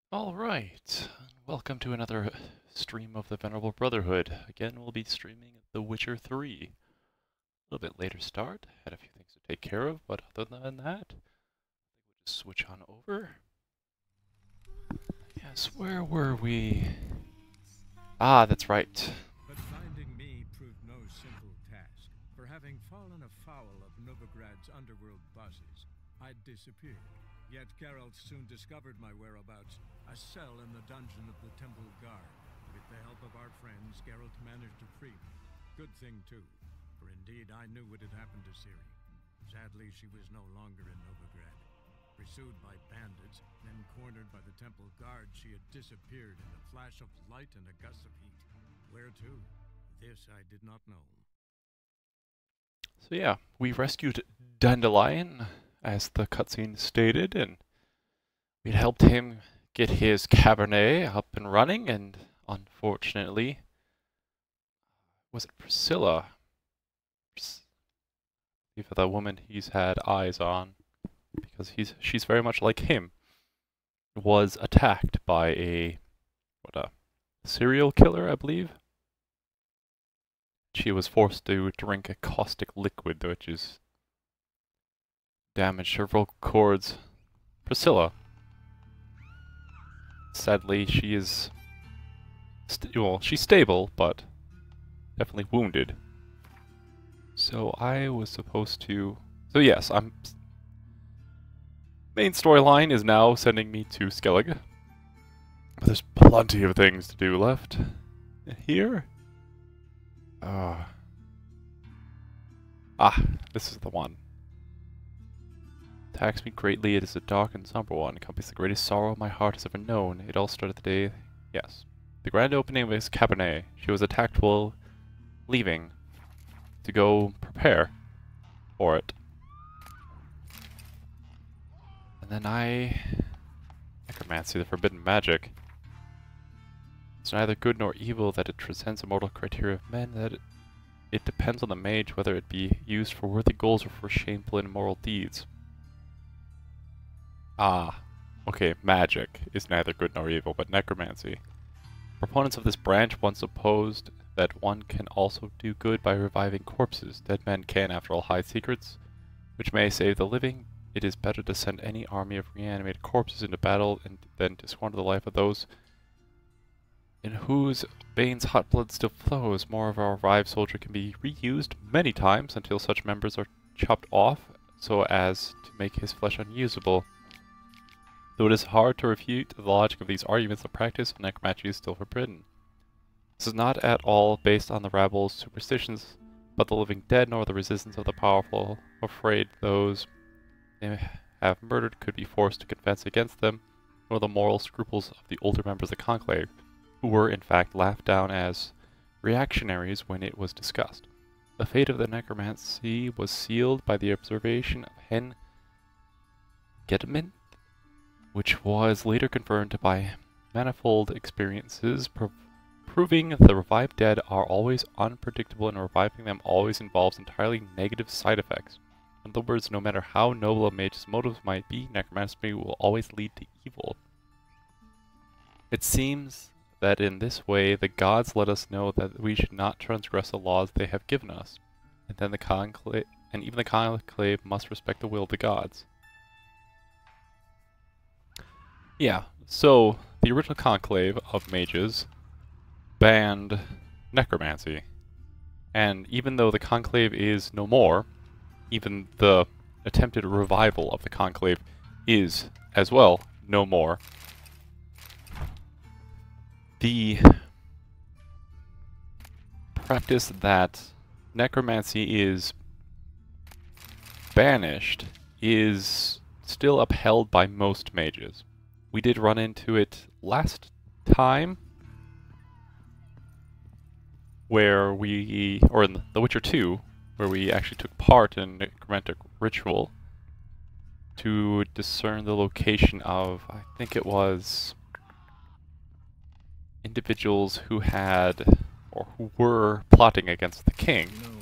Alright, welcome to another stream of the Venerable Brotherhood. Again, we'll be streaming The Witcher 3. A little bit later start, had a few things to take care of, but other than that, we'll just switch on over. Yes, where were we? Ah, that's right. But finding me proved no simple task, for having fallen afoul of Novigrad's underworld bosses, I'd disappeared. Yet Geralt soon discovered my whereabouts, a cell in the dungeon of the Temple Guard. With the help of our friends, Geralt managed to free me. Good thing too, for indeed I knew what had happened to Ciri. Sadly, she was no longer in Novigrad. Pursued by bandits, then cornered by the Temple Guard, she had disappeared in a flash of light and a gust of heat. Where to? This I did not know. So yeah, we rescued Dandelion, as the cutscene stated, and we helped him get his Cabernet up and running, and unfortunately, was it Priscilla? The woman he's had eyes on, because she's very much like him, was attacked by a serial killer, I believe. She was forced to drink a caustic liquid, which is damaged her vocal cords. Priscilla. Sadly, she is she's stable, but definitely wounded. So I was supposed to. So yes, main storyline is now sending me to Skellig. But there's plenty of things to do left. Here? This is the one. Attacks me greatly. It is a dark and somber one. It accompanies the greatest sorrow my heart has ever known. It all started the day. Yes. The grand opening of his cabernet. She was attacked while leaving to go prepare for it. And then necromancy, the forbidden magic. It's neither good nor evil, that it transcends the mortal criteria of men, that it depends on the mage whether it be used for worthy goals or for shameful and immoral deeds. Okay, magic is neither good nor evil, but necromancy. Proponents of this branch once supposed that one can also do good by reviving corpses. Dead men can, after all, hide secrets, which may save the living. It is better to send any army of reanimated corpses into battle than to squander the life of those in whose veins hot blood still flows. More of our revived soldier can be reused many times until such members are chopped off so as to make his flesh unusable. Though it is hard to refute the logic of these arguments, the practice of necromancy is still forbidden. This is not at all based on the rabble's superstitions, but the living dead, nor the resistance of the powerful, afraid those they have murdered could be forced to confess against them, nor the moral scruples of the older members of the Conclave, who were in fact laughed down as reactionaries when it was discussed. The fate of the necromancy was sealed by the observation of Hen Gedmin, which was later confirmed by manifold experiences, proving the revived dead are always unpredictable and reviving them always involves entirely negative side effects. In other words, no matter how noble a mage's motives might be, necromancy will always lead to evil. It seems that in this way the gods let us know that we should not transgress the laws they have given us, and then even the conclave must respect the will of the gods. Yeah, so the original conclave of mages banned necromancy, and even though the conclave is no more, even the attempted revival of the conclave is as well no more. The practice that necromancy is banished is still upheld by most mages. We did run into it last time, where or in The Witcher 2, where we actually took part in necromantic ritual to discern the location of, I think it was, individuals who had, or who were plotting against the king. You know,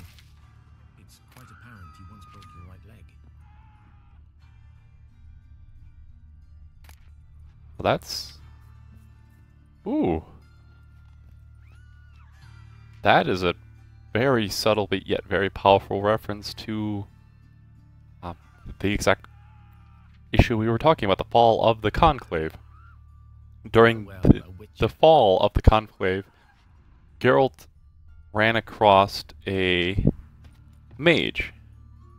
it's quite apparent you once broke your right leg. Well, that's Ooh. That is a very subtle but yet very powerful reference to the exact issue we were talking about, the fall of the Conclave. During the fall of the Conclave, Geralt ran across a mage,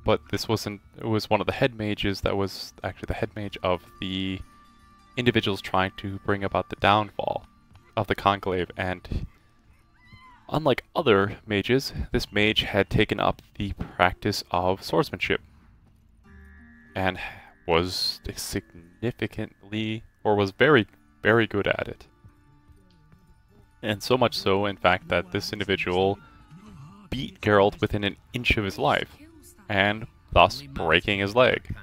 but this wasn't, it was one of the head mages that was actually the head mage of the individuals trying to bring about the downfall of the Conclave, and unlike other mages, this mage had taken up the practice of swordsmanship and was significantly, or was very, very good at it. And so much so, in fact, that this individual beat Geralt within an inch of his life, and thus breaking his leg.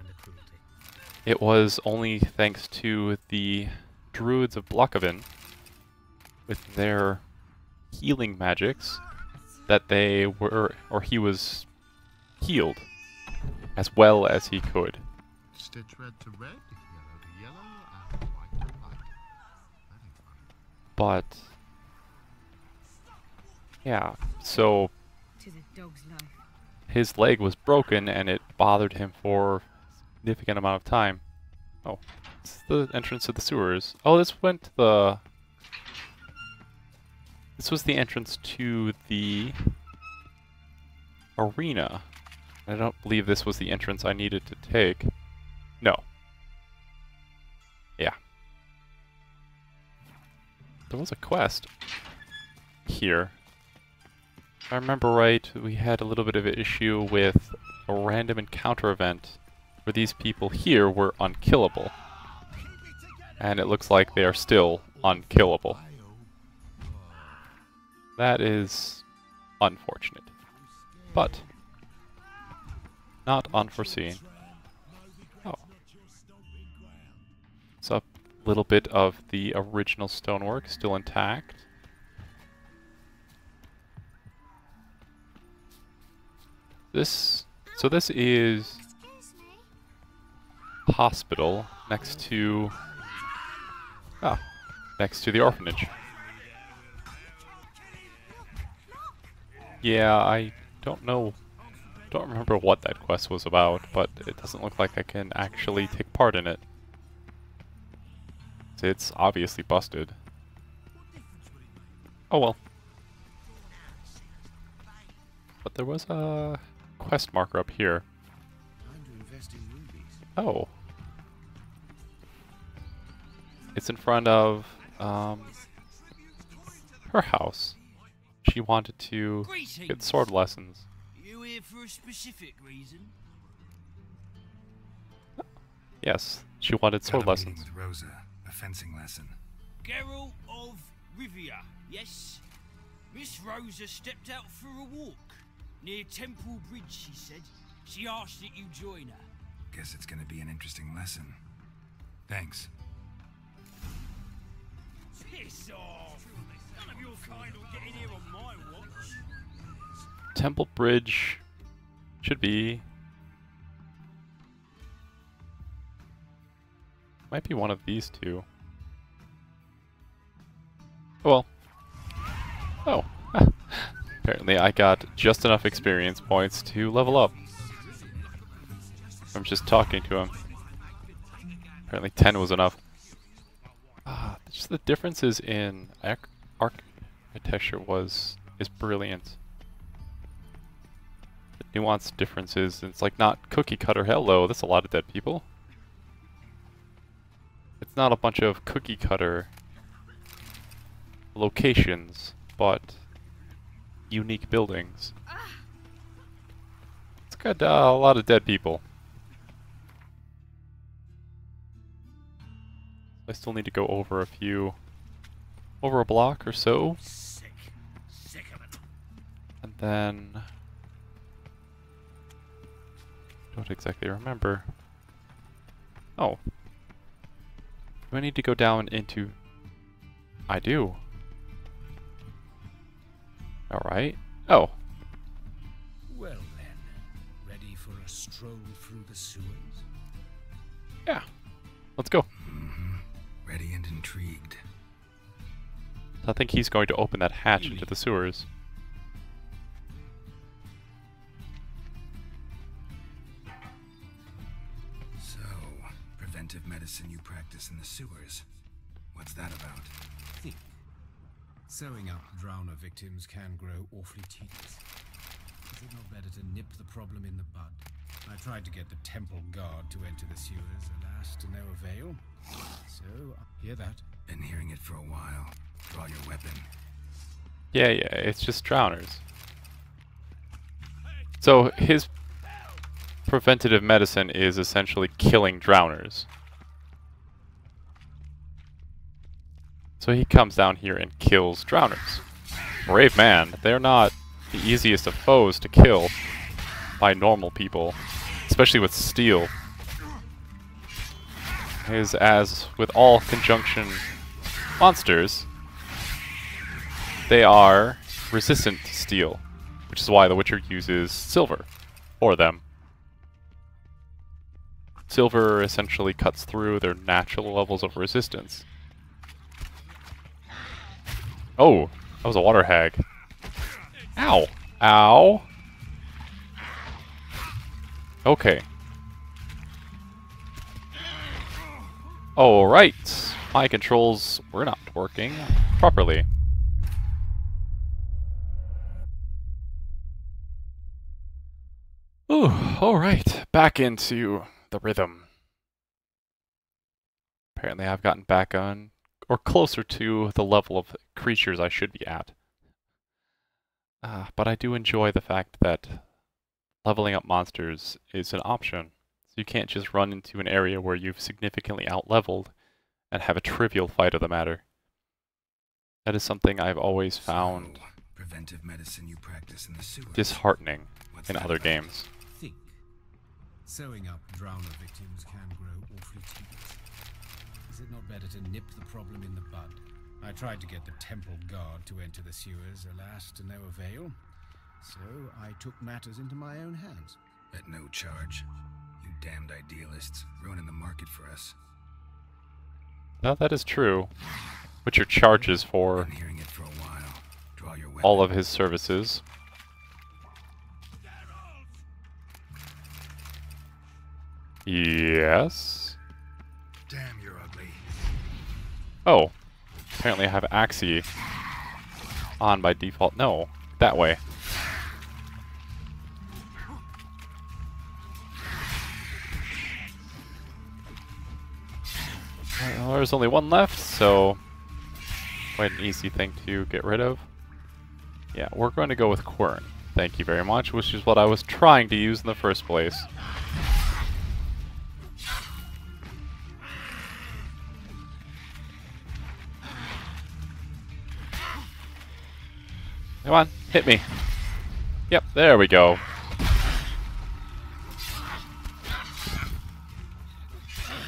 It was only thanks to the druids of Blockhaven, with their healing magics, that they were, or he was healed as well as he could. Stitch red to red, yellow to yellow, and white to white. But yeah, so his leg was broken and it bothered him for a significant amount of time. Oh, it's the entrance to the sewers. Oh, this went to the... This was the entrance to the arena. I don't believe this was the entrance I needed to take. No. Yeah. There was a quest here. If I remember right, we had a little bit of an issue with a random encounter event where these people here were unkillable. And it looks like they are still unkillable. That is unfortunate, but not unforeseen. Oh. So a little bit of the original stonework still intact. So this is hospital next to the orphanage. Yeah, I don't remember what that quest was about, but it doesn't look like I can actually take part in it. It's obviously busted. Oh well. But there was a quest marker up here. Oh. It's in front of her house. She wanted to get sword lessons. You here for a specific reason? Yes, she wanted sword lessons. With Rosa, a fencing lesson. Geralt of Rivia, yes? Miss Rosa stepped out for a walk. Near Temple Bridge, she said. She asked that you join her. Guess it's gonna be an interesting lesson. Thanks. Piss off! None of your kind will get in here on my watch. Temple Bridge should be... Might be one of these two. Oh well. Oh. Apparently I got just enough experience points to level up. I'm just talking to him. Apparently 10 was enough. Just the differences in architecture is brilliant. The nuanced differences, it's like not cookie cutter. Hello, that's a lot of dead people. It's not a bunch of cookie cutter locations, but unique buildings. It's got a lot of dead people. I still need to go over a block or so. Sick of it. And then... Don't exactly remember. Oh. Do I need to go down into... I do. Alright. Oh. Well then, ready for a stroll through the sewers? Yeah. Let's go. Ready and intrigued. So I think he's going to open that hatch into the sewers. So, preventive medicine you practice in the sewers. What's that about? Think. Sewing up drowner victims can grow awfully tedious. Is it not better to nip the problem in the bud? I tried to get the temple guard to enter the sewers, alas, to no avail. So, hear that? Been hearing it for a while. Draw your weapon. Yeah, it's just drowners. So his preventative medicine is essentially killing drowners. So he comes down here and kills drowners. Brave man. They're not the easiest of foes to kill by normal people, especially with steel. As with all conjunction monsters, they are resistant to steel, which is why the Witcher uses silver for them. Silver essentially cuts through their natural levels of resistance. Oh, that was a water hag. Ow! Ow! Okay. Alright. My controls were not working properly. Ooh, alright. Back into the rhythm. Apparently I've gotten back on, or closer to the level of creatures I should be at. But I do enjoy the fact that leveling up monsters is an option. So you can't just run into an area where you've significantly out-leveled and have a trivial fight of the matter. That is something I've always found Preventive medicine you practice in the sewers. disheartening What's in that other about? games. Think. Sewing up drowner victims can grow awfully tedious. Is it not better to nip the problem in the bud? I tried to get the temple guard to enter the sewers, alas, to no avail. So I took matters into my own hands. At no charge. You damned idealists, ruining the market for us. Now that is true. Witcher charges for Been hearing it for a while. Draw your weapon. all of his services. Yes. Damn, you're ugly. Oh. Apparently I have Axie on by default. No, that way. Well, there's only one left, so quite an easy thing to get rid of. Yeah, we're going to go with Quern. Thank you very much, which is what I was trying to use in the first place. Come on, hit me. Yep, there we go.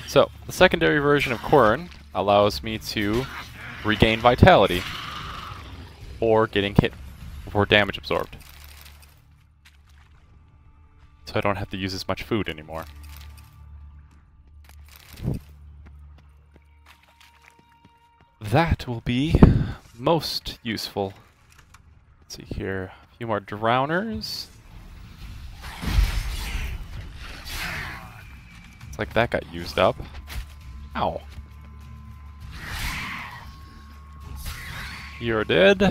So, the secondary version of Quern allows me to regain vitality for getting hit for damage absorbed. So I don't have to use as much food anymore. That will be most useful. Let's see here, a few more drowners. It's like that got used up. Ow. You're dead.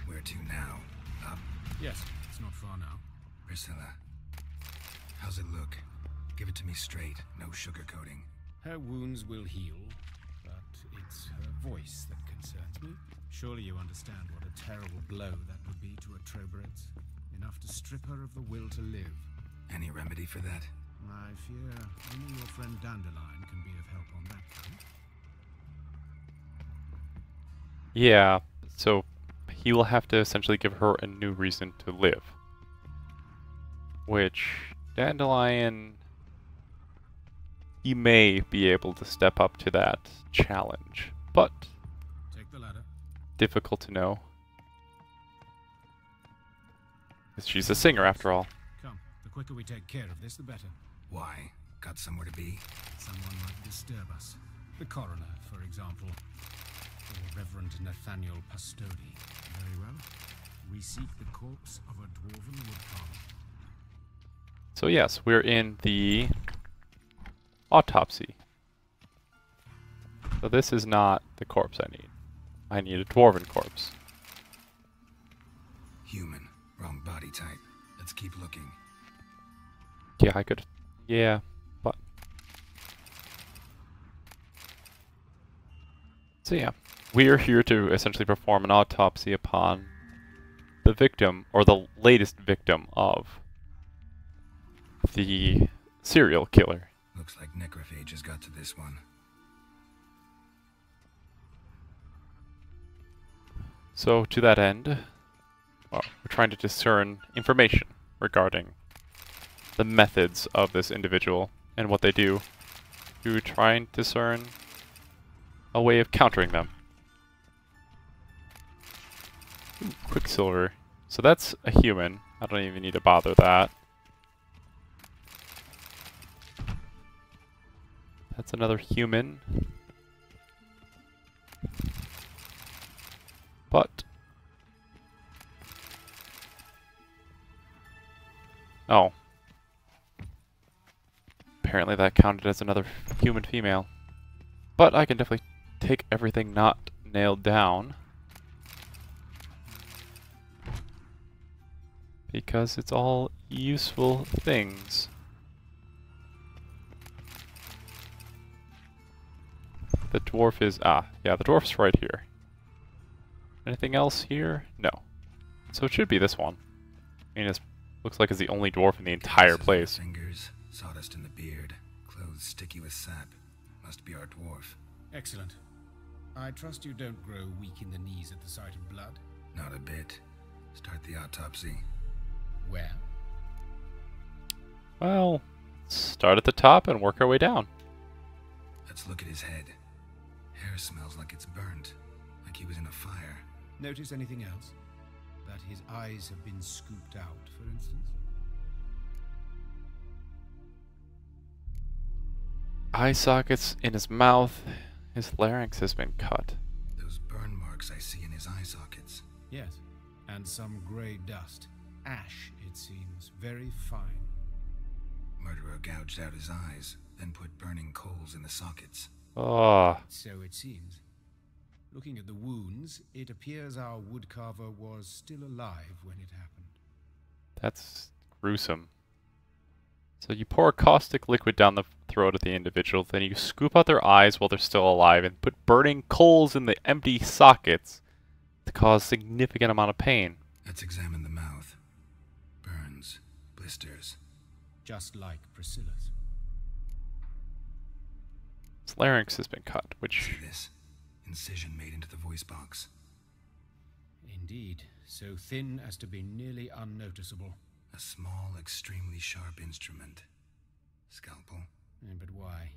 Where to now? Up? Yes, it's not far now. Priscilla. How's it look? Give it to me straight, no sugarcoating. Her wounds will heal, but it's her voice that concerns me. Surely you understand what a terrible blow that would be to a Trobred's. Enough to strip her of the will to live. Any remedy for that? I fear only your friend Dandelion can be of help on that count. Yeah, so he will have to essentially give her a new reason to live. Which, Dandelion, he may be able to step up to that challenge, but Take the ladder. difficult to know. 'Cause she's a singer after all. Come, the quicker we take care of this, the better. Why? Got somewhere to be? Someone might disturb us. The coroner, for example, or Reverend Nathaniel Pastodi. Very well. We seek the corpse of a dwarven woodcarver. So yes, we're in the autopsy. So this is not the corpse I need. I need a dwarven corpse. Human. Wrong body type. Let's keep looking. Yeah, I could... Yeah, but... So yeah, we are here to essentially perform an autopsy upon the victim, or the latest victim of the serial killer. Looks like necrophages got to this one. So to that end, well, we're trying to discern information regarding the methods of this individual and what they do to try and discern a way of countering them. Ooh, Quicksilver. So that's a human. I don't even need to bother that. That's another human. But... Oh. Apparently that counted as another human female. But I can definitely take everything not nailed down, because it's all useful things. The dwarf is... Ah, yeah, the dwarf's right here. Anything else here? No. So it should be this one. I mean, it looks like it's the only dwarf in the entire place. Fingers, sawdust in the beard, clothes sticky with sap. Must be our dwarf. Excellent. I trust you don't grow weak in the knees at the sight of blood. Not a bit. Start the autopsy. Where? Well, start at the top and work our way down. Let's look at his head. Hair smells like it's burnt, like he was in a fire. Notice anything else? That his eyes have been scooped out, for instance? Eye sockets in his mouth. His larynx has been cut. Those burn marks I see in his eye sockets. Yes. And some grey dust. Ash, it seems. Very fine. Murderer gouged out his eyes, then put burning coals in the sockets. Oh. So it seems. Looking at the wounds, it appears our woodcarver was still alive when it happened. That's gruesome. So you pour a caustic liquid down the throat of the individual, then you scoop out their eyes while they're still alive and put burning coals in the empty sockets to cause significant amount of pain. Let's examine the mouth. Burns, blisters. Just like Priscilla's. His larynx has been cut, See which... this? Incision made into the voice box. Indeed, so thin as to be nearly unnoticeable. A small, extremely sharp instrument. Scalpel. But why?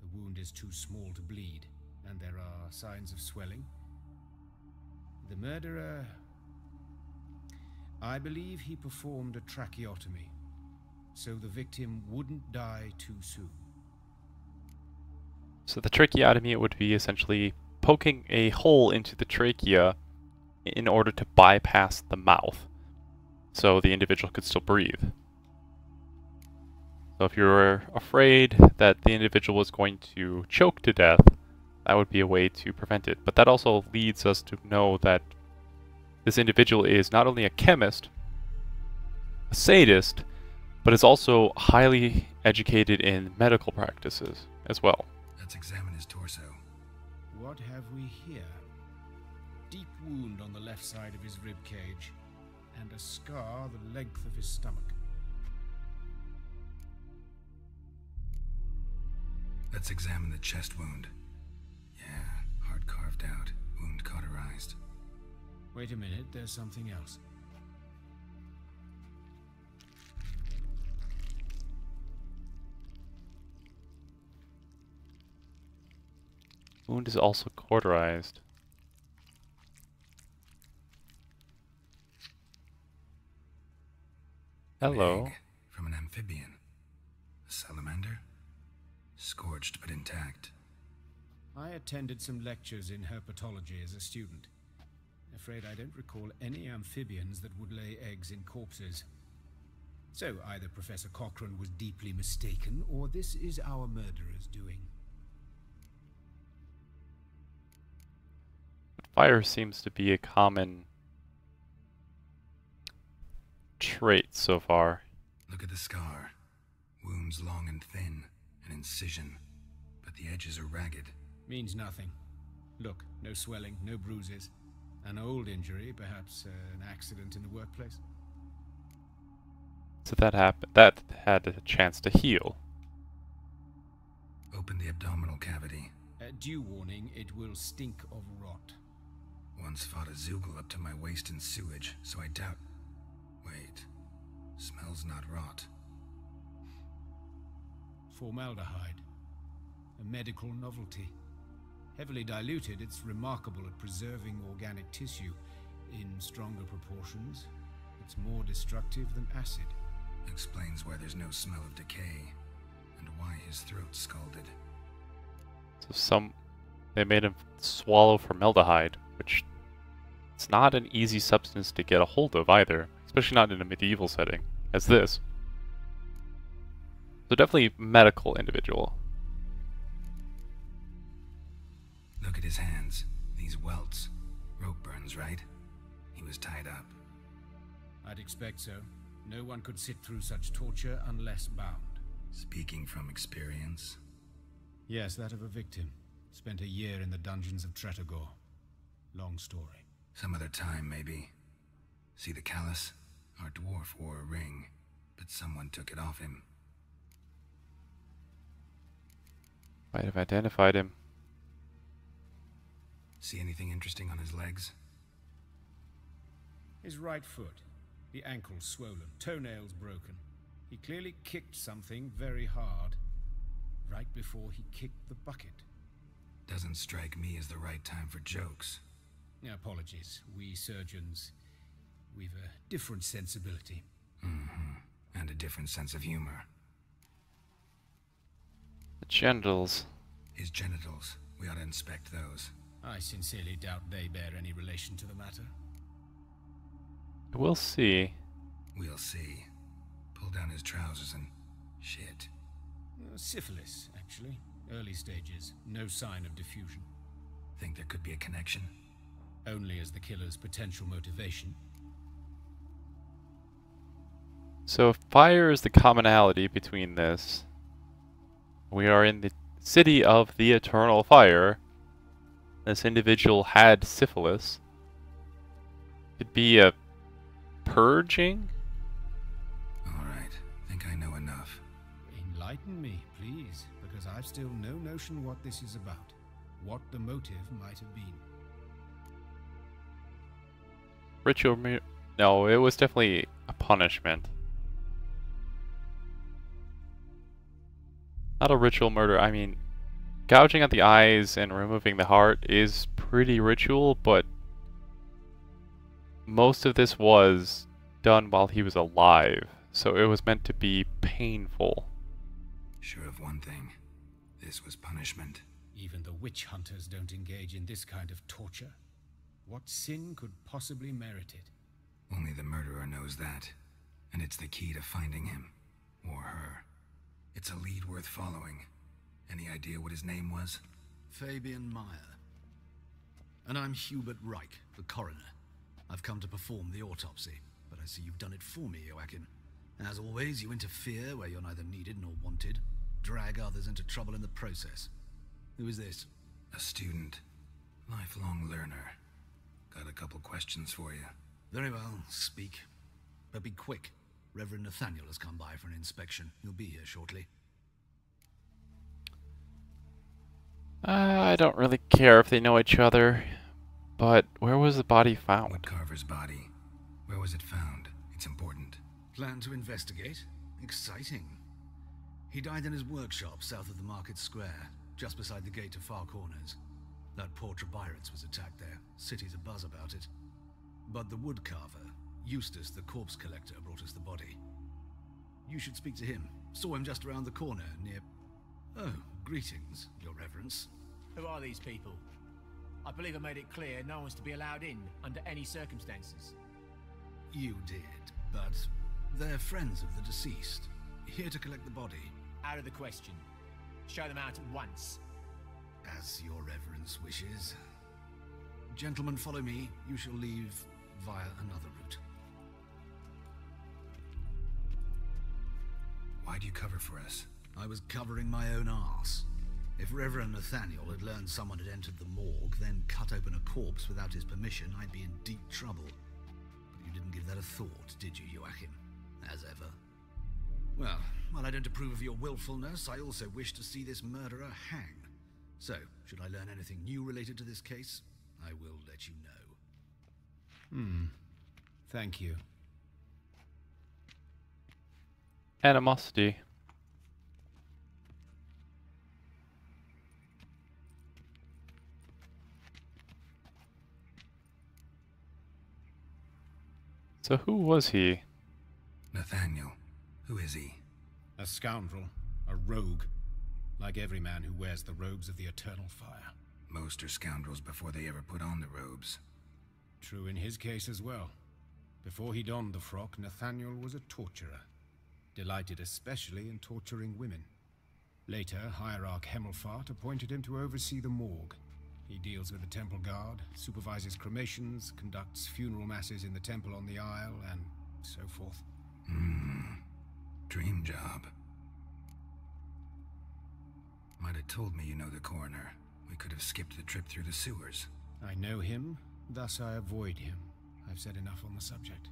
The wound is too small to bleed, and there are signs of swelling. The murderer... I believe he performed a tracheotomy, so the victim wouldn't die too soon. So the tracheotomy would be essentially poking a hole into the trachea in order to bypass the mouth, so the individual could still breathe. So if you're afraid that the individual was going to choke to death, that would be a way to prevent it. But that also leads us to know that this individual is not only a chemist, a sadist, but is also highly educated in medical practices as well. Let's examine his torso. What have we here? Deep wound on the left side of his rib cage, and a scar the length of his stomach. Let's examine the chest wound. Yeah, heart carved out, wound cauterized. Wait a minute, there's something else. Wound is also cauterized. Hello. Egg from an amphibian. A salamander? Scorched but intact. I attended some lectures in herpetology as a student. Afraid I don't recall any amphibians that would lay eggs in corpses. So either Professor Cochrane was deeply mistaken, or this is our murderer's doing. Fire seems to be a common trait so far. Look at the scar. Wounds long and thin, an incision, but the edges are ragged. Means nothing. Look, no swelling, no bruises. An old injury, perhaps an accident in the workplace. So that happened. That had a chance to heal. Open the abdominal cavity. Due warning, it will stink of rot. Once fought a Zoogle up to my waist in sewage, so I doubt... Wait. Smells not rot. Formaldehyde. A medical novelty. Heavily diluted, it's remarkable at preserving organic tissue. In stronger proportions, it's more destructive than acid. Explains why there's no smell of decay, and why his throat's scalded. So they made him swallow formaldehyde, which it's not an easy substance to get a hold of either, especially not in a medieval setting, as this. So definitely medical individual. Look at his hands. These welts. Rope burns, right? He was tied up. I'd expect so. No one could sit through such torture unless bound. Speaking from experience? Yes, that of a victim. Spent a year in the dungeons of Tretogor. Long story. Some other time, maybe. See the callus? Our dwarf wore a ring, but someone took it off him. Might have identified him. See anything interesting on his legs? His right foot. The ankle swollen, toenails broken. He clearly kicked something very hard, right before he kicked the bucket. Doesn't strike me as the right time for jokes. Apologies. We surgeons, we've a different sensibility. Mm-hmm. And a different sense of humor. The genitals. His genitals. We ought to inspect those. I sincerely doubt they bear any relation to the matter. We'll see. We'll see. Pull down his trousers and... shit. Syphilis, actually. Early stages. No sign of diffusion. Think there could be a connection? Only as the killer's potential motivation. So if fire is the commonality between this, we are in the city of the eternal fire. This individual had syphilis. Could be a purging? Alright, think I know enough. Enlighten me, please, because I've still no notion what this is about. What the motive might have been. Ritual no, it was definitely a punishment. Not a ritual murder. I mean, gouging out the eyes and removing the heart is pretty ritual, but most of this was done while he was alive, so it was meant to be painful. Sure of one thing. This was punishment. Even the witch hunters don't engage in this kind of torture. What sin could possibly merit it? Only the murderer knows that, and it's the key to finding him. Or her. It's a lead worth following. Any idea what his name was? Fabian Meyer. And I'm Hubert Reich, the coroner. I've come to perform the autopsy, but I see you've done it for me, Joachim. As always, you interfere where you're neither needed nor wanted. Drag others into trouble in the process. Who is this? A student. Lifelong learner. Got a couple questions for you. Very well, speak. But be quick. Reverend Nathaniel has come by for an inspection. He'll be here shortly. I don't really care if they know each other, but where was the body found? Woodcarver's body. Where was it found? It's important. Plan to investigate? Exciting. He died in his workshop south of the market square, just beside the gate to Far Corners. That poor Trebirates was attacked there. City's abuzz about it. But the woodcarver, Eustace the corpse collector, brought us the body. You should speak to him. Saw him just around the corner near... Oh, greetings, your reverence. Who are these people? I believe I made it clear no one's to be allowed in under any circumstances. You did, but they're friends of the deceased, here to collect the body. Out of the question. Show them out at once. As your reverence wishes. Gentlemen, follow me. You shall leave via another route. Why do you cover for us? I was covering my own arse. If Reverend Nathaniel had learned someone had entered the morgue, then cut open a corpse without his permission, I'd be in deep trouble. But you didn't give that a thought, did you, Joachim? As ever. Well, while I don't approve of your willfulness, I also wish to see this murderer hang. So, should I learn anything new related to this case, I will let you know. Thank you. Animosity. So who was he? Nathaniel. Who is he? A scoundrel. A rogue. Like every man who wears the robes of the eternal fire. Most are scoundrels before they ever put on the robes. True in his case as well. Before he donned the frock, Nathaniel was a torturer. Delighted especially in torturing women. Later, Hierarch Hemmelfart appointed him to oversee the morgue. He deals with the temple guard, supervises cremations, conducts funeral masses in the temple on the Isle, and so forth. Dream job. Might have told me you know the coroner. We could have skipped the trip through the sewers. I know him, thus I avoid him. I've said enough on the subject.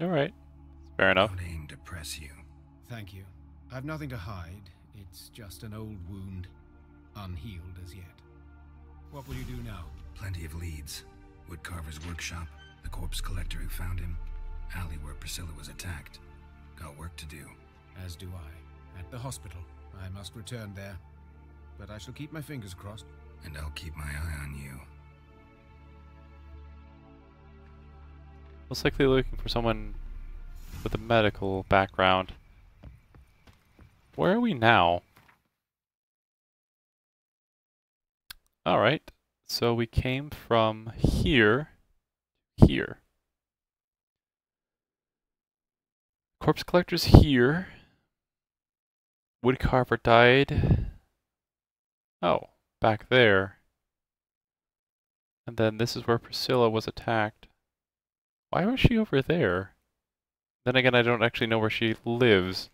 Alright. Fair enough. Don't aim to press you. Thank you. I've nothing to hide. It's just an old wound, unhealed as yet. What will you do now? Plenty of leads. Woodcarver's workshop, the corpse collector who found him, alley where Priscilla was attacked. Got work to do. As do I. At the hospital. I must return there. But I shall keep my fingers crossed. And I'll keep my eye on you. Most likely looking for someone with a medical background. Where are we now? Alright, so we came from here. Corpse collector's here. Woodcarver died. Oh, back there. And then this is where Priscilla was attacked. Why was she over there? Then again, I don't actually know where she lives.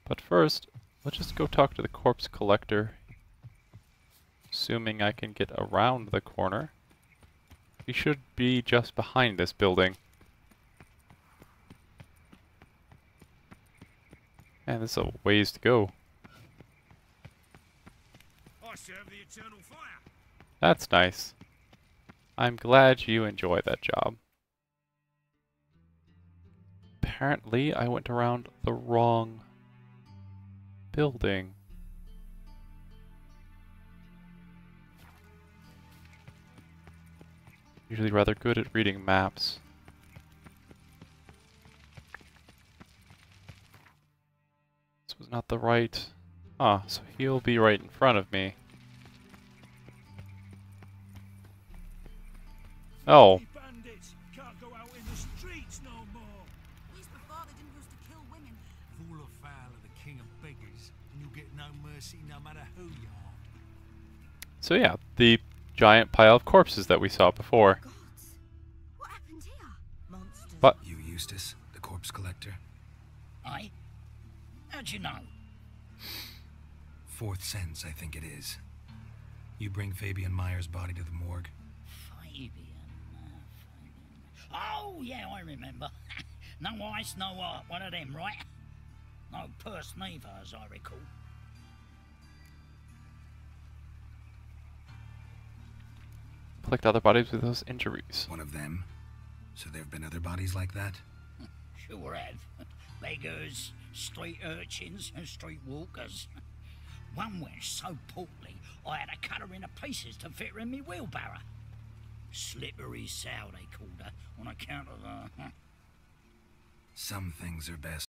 But first, let's just go talk to the corpse collector. Assuming I can get around the corner. He should be just behind this building. Man, there's a ways to go. I serve the eternal fire. That's nice. I'm glad you enjoy that job. Apparently, I went around the wrong building. Usually rather good at reading maps. This was not the right... Ah, so he'll be right in front of me. Oh. Bandits can't go out in the streets no more. At least before they didn't used to kill women. Fall afoul of the king of beggars, and you'll get no mercy no matter who you are. So yeah, the giant pile of corpses that we saw before. Gods, what happened here? Monsters. But You, Eustace, the corpse collector? Aye? How'd you know? Fourth sense, I think it is. You bring Fabian Meyer's body to the morgue. Fabian. Oh, yeah, I remember. No ice, no art, one of them, right? No purse neither, as I recall. collect other bodies with those injuries. One of them? So there have been other bodies like that? Sure have. Beggars, street urchins, and street walkers. One went so portly, I had to cut her into pieces to fit her in me wheelbarrow. Slippery sow, they called her, on account of the... Some things are best